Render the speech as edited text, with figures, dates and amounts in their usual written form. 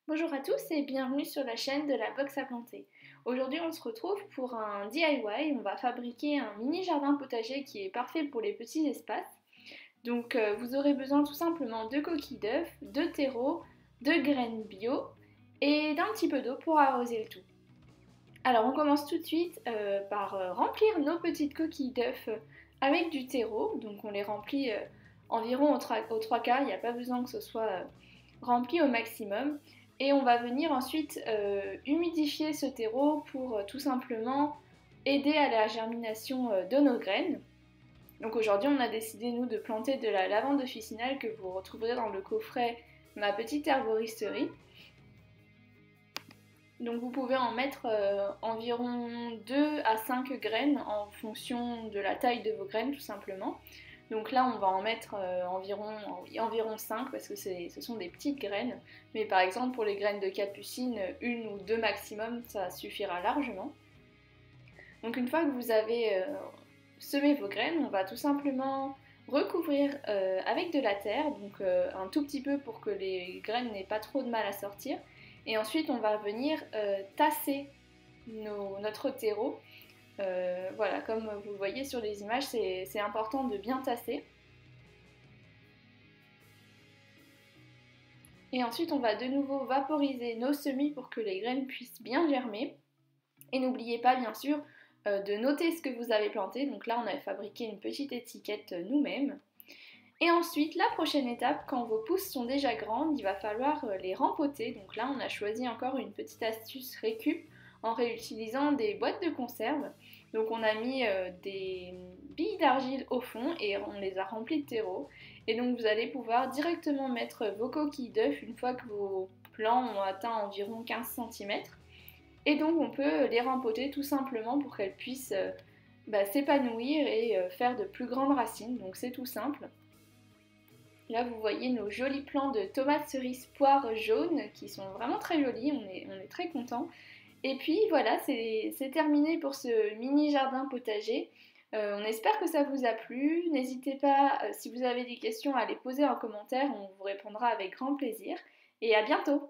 Bonjour à tous et bienvenue sur la chaîne de la box à planter. Aujourd'hui on se retrouve pour un DIY, on va fabriquer un mini jardin potager qui est parfait pour les petits espaces. Donc vous aurez besoin tout simplement de coquilles d'œufs, de terreau, de graines bio et d'un petit peu d'eau pour arroser le tout. Alors on commence tout de suite par remplir nos petites coquilles d'œufs avec du terreau, donc on les remplit environ aux trois quarts, il n'y a pas besoin que ce soit rempli au maximum. Et on va venir ensuite humidifier ce terreau pour tout simplement aider à la germination de nos graines. Donc aujourd'hui on a décidé nous de planter de la lavande officinale que vous retrouverez dans le coffret Ma Petite Herboristerie. Donc vous pouvez en mettre environ 2 à 5 graines en fonction de la taille de vos graines tout simplement. Donc là on va en mettre environ 5 parce que ce sont des petites graines. Mais par exemple pour les graines de capucine, une ou deux maximum, ça suffira largement. Donc une fois que vous avez semé vos graines, on va tout simplement recouvrir avec de la terre, donc un tout petit peu pour que les graines n'aient pas trop de mal à sortir. Et ensuite, on va venir tasser notre terreau. Voilà, comme vous le voyez sur les images, c'est important de bien tasser. Et ensuite, on va de nouveau vaporiser nos semis pour que les graines puissent bien germer. Et n'oubliez pas, bien sûr, de noter ce que vous avez planté. Donc là, on a fabriqué une petite étiquette nous-mêmes. Et ensuite, la prochaine étape, quand vos pousses sont déjà grandes, il va falloir les rempoter. Donc là, on a choisi encore une petite astuce récup en réutilisant des boîtes de conserve. Donc on a mis des billes d'argile au fond et on les a remplies de terreau. Et donc vous allez pouvoir directement mettre vos coquilles d'œufs une fois que vos plants ont atteint environ 15 cm. Et donc on peut les rempoter tout simplement pour qu'elles puissent s'épanouir et faire de plus grandes racines. Donc c'est tout simple. Là, vous voyez nos jolis plants de tomates cerises poires jaunes qui sont vraiment très jolis, on est très contents. Et puis voilà, c'est terminé pour ce mini jardin potager. On espère que ça vous a plu. N'hésitez pas, si vous avez des questions, à les poser en commentaire, on vous répondra avec grand plaisir. Et à bientôt!